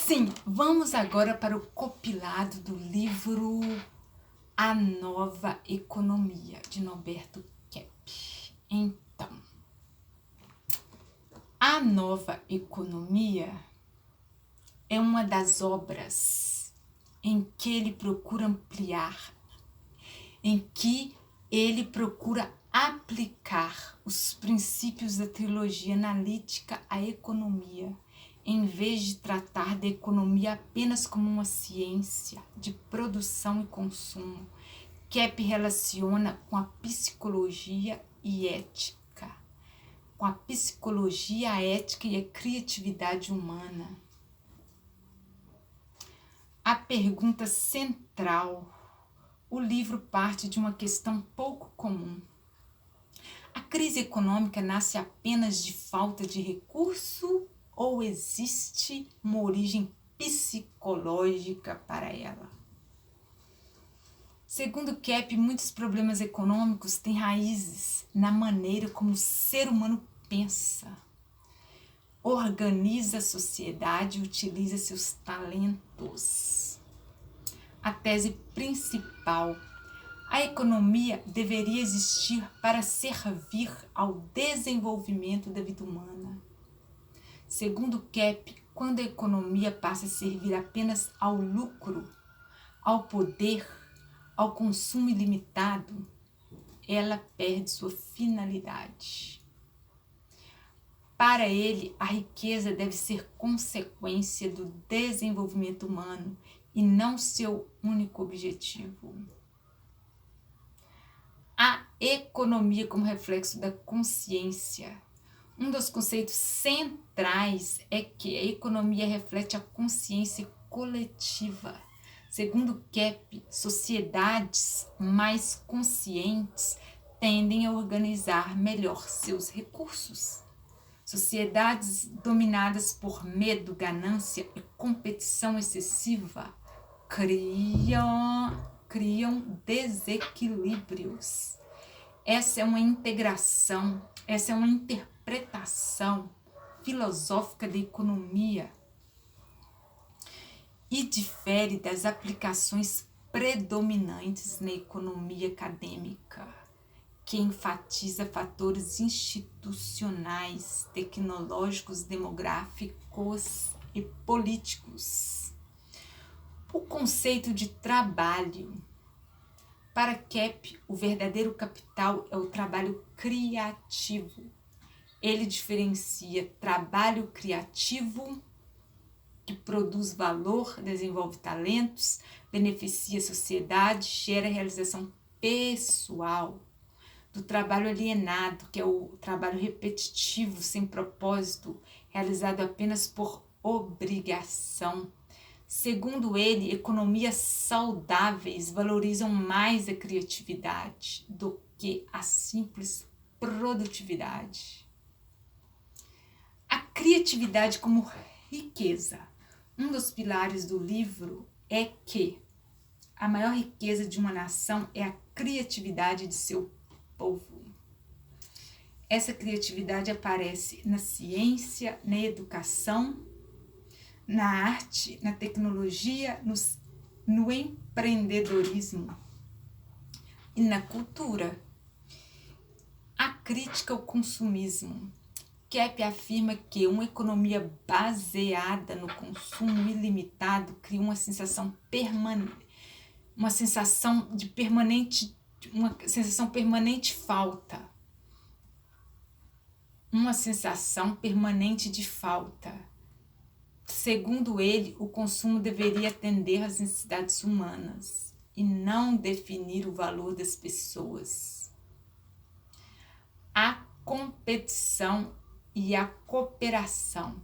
Sim, vamos agora para o compilado do livro A Nova Economia, de Norberto Kepp. Então, A Nova Economia é uma das obras em que ele procura ampliar, em que ele procura aplicar os princípios da trilogia analítica à economia, em vez de tratar da economia apenas como uma ciência de produção e consumo. Kepp relaciona com a psicologia e ética, com a psicologia, a ética e a criatividade humana. A pergunta central. O livro parte de uma questão pouco comum. A crise econômica nasce apenas de falta de recurso ou existe uma origem psicológica para ela? Segundo Kepp, muitos problemas econômicos têm raízes na maneira como o ser humano pensa, organiza a sociedade e utiliza seus talentos. A tese principal: a economia deveria existir para servir ao desenvolvimento da vida humana. Segundo Kepp, quando a economia passa a servir apenas ao lucro, ao poder, ao consumo ilimitado, ela perde sua finalidade. Para ele, a riqueza deve ser consequência do desenvolvimento humano e não seu único objetivo. A economia como reflexo da consciência. Um dos conceitos centrais é que a economia reflete a consciência coletiva. Segundo Kepp, sociedades mais conscientes tendem a organizar melhor seus recursos. Sociedades dominadas por medo, ganância e competição excessiva criam desequilíbrios. Essa é uma integração, essa é uma interpretação filosófica da economia e difere das aplicações predominantes na economia acadêmica, que enfatiza fatores institucionais, tecnológicos, demográficos e políticos. O conceito de trabalho. Para Kepp, o verdadeiro capital é o trabalho criativo. Ele diferencia trabalho criativo, que produz valor, desenvolve talentos, beneficia a sociedade, gera realização pessoal, do trabalho alienado, que é o trabalho repetitivo, sem propósito, realizado apenas por obrigação. Segundo ele, economias saudáveis valorizam mais a criatividade do que a simples produtividade. A criatividade como riqueza. Um dos pilares do livro é que a maior riqueza de uma nação é a criatividade de seu povo. Essa criatividade aparece na ciência, na educação, na arte, na tecnologia, no empreendedorismo e na cultura. A crítica ao consumismo. Kepp afirma que uma economia baseada no consumo ilimitado cria uma sensação permanente falta. Uma sensação permanente de falta. Segundo ele, o consumo deveria atender às necessidades humanas e não definir o valor das pessoas. A competição e a cooperação.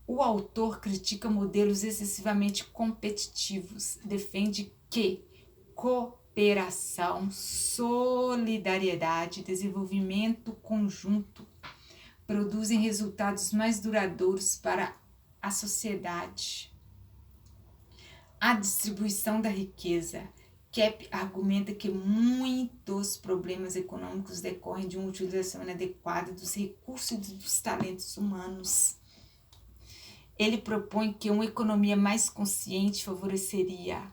O autor critica modelos excessivamente competitivos, defende que cooperação, solidariedade e desenvolvimento conjunto produzem resultados mais duradouros para a sociedade. A distribuição da riqueza. Kepp argumenta que muitos problemas econômicos decorrem de uma utilização inadequada dos recursos e dos talentos humanos. ele propõe que uma economia mais consciente favoreceria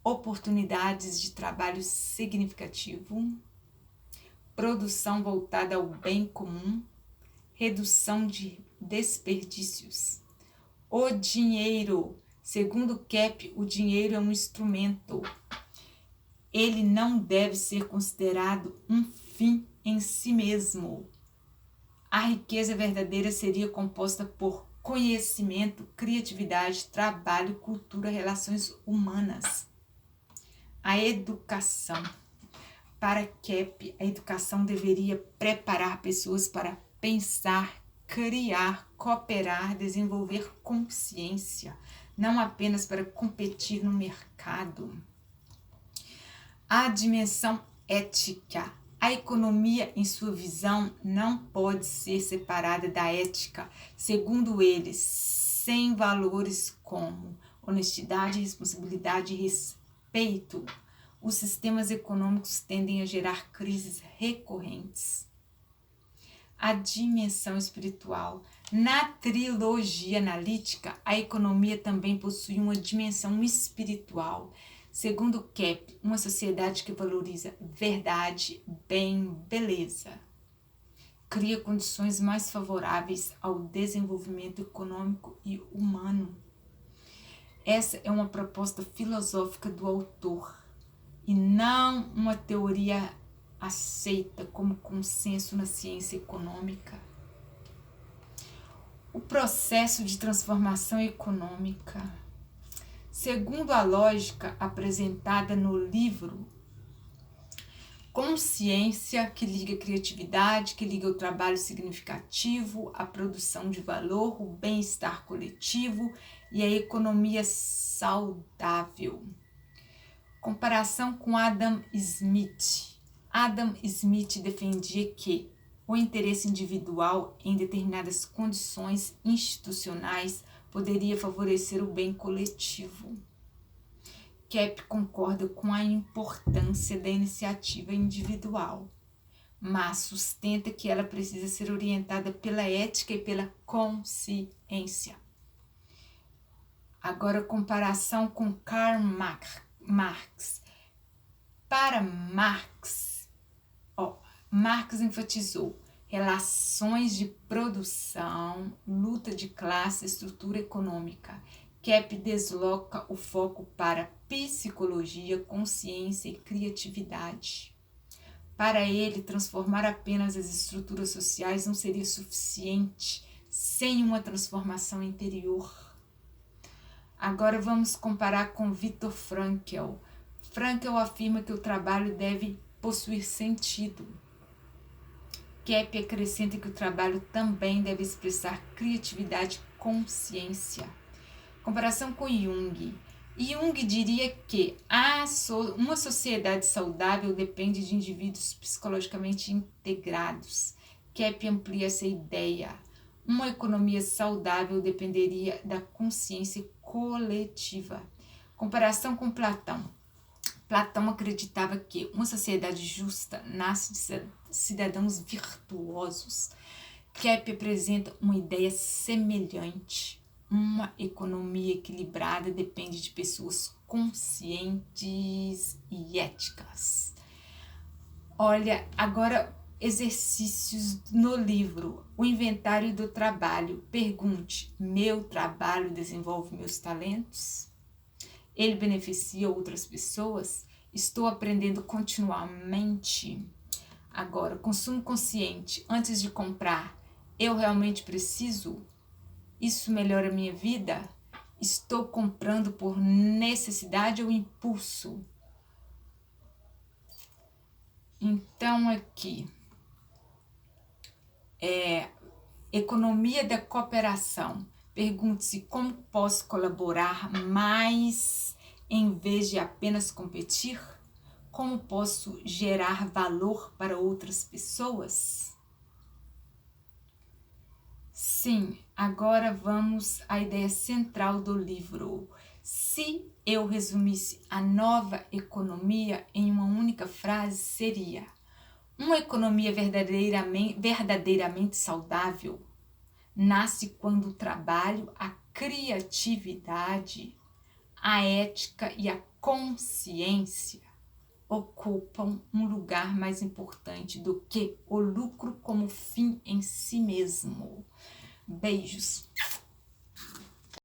oportunidades de trabalho significativo, produção voltada ao bem comum, redução de desperdícios. O dinheiro, segundo Kepp, o dinheiro é um instrumento. Ele não deve ser considerado um fim em si mesmo. A riqueza verdadeira seria composta por conhecimento, criatividade, trabalho, cultura, relações humanas. A educação. Para Kepp, a educação deveria preparar pessoas para pensar, criar, cooperar, desenvolver consciência, não apenas para competir no mercado. A dimensão ética. A economia, em sua visão, não pode ser separada da ética, segundo eles, sem valores como honestidade, responsabilidade e respeito. Os sistemas econômicos tendem a gerar crises recorrentes. A dimensão espiritual. Na trilogia analítica, a economia também possui uma dimensão espiritual. Segundo Kepp, uma sociedade que valoriza verdade, bem, beleza, cria condições mais favoráveis ao desenvolvimento econômico e humano. Essa é uma proposta filosófica do autor e não uma teoria aceita como consenso na ciência econômica. O processo de transformação econômica. Segundo a lógica apresentada no livro, consciência que liga a criatividade, que liga o trabalho significativo, a produção de valor, o bem-estar coletivo e a economia saudável. Comparação com Adam Smith. Adam Smith defendia que o interesse individual em determinadas condições institucionais poderia favorecer o bem coletivo. Kepp concorda com a importância da iniciativa individual, mas sustenta que ela precisa ser orientada pela ética e pela consciência. Agora, comparação com Karl Marx. Para Marx, Marx enfatizou relações de produção, luta de classe, estrutura econômica. Kepp desloca o foco para psicologia, consciência e criatividade. Para ele, transformar apenas as estruturas sociais não seria suficiente sem uma transformação interior. Agora vamos comparar com Viktor Frankl. Frankl afirma que o trabalho deve possuir sentido. Kepp acrescenta que o trabalho também deve expressar criatividade e consciência. Comparação com Jung. Jung diria que uma sociedade saudável depende de indivíduos psicologicamente integrados. Kepp amplia essa ideia. Uma economia saudável dependeria da consciência coletiva. Comparação com Platão. Platão acreditava que uma sociedade justa nasce de cidadãos virtuosos. Kepp apresenta uma ideia semelhante. Uma economia equilibrada depende de pessoas conscientes e éticas. Olha, agora exercícios no livro. O inventário do trabalho. Pergunte: meu trabalho desenvolve meus talentos? Ele beneficia outras pessoas? Estou aprendendo continuamente? Agora, consumo consciente. Antes de comprar, eu realmente preciso? Isso melhora a minha vida? Estou comprando por necessidade ou impulso? Então, aqui, economia da cooperação. Pergunte-se como posso colaborar mais em vez de apenas competir? Como posso gerar valor para outras pessoas? Sim, agora vamos à ideia central do livro. Se eu resumisse a nova economia em uma única frase, seria: uma economia verdadeiramente saudável nasce quando o trabalho, a criatividade, a ética e a consciência ocupam um lugar mais importante do que o lucro como fim em si mesmo. Beijos!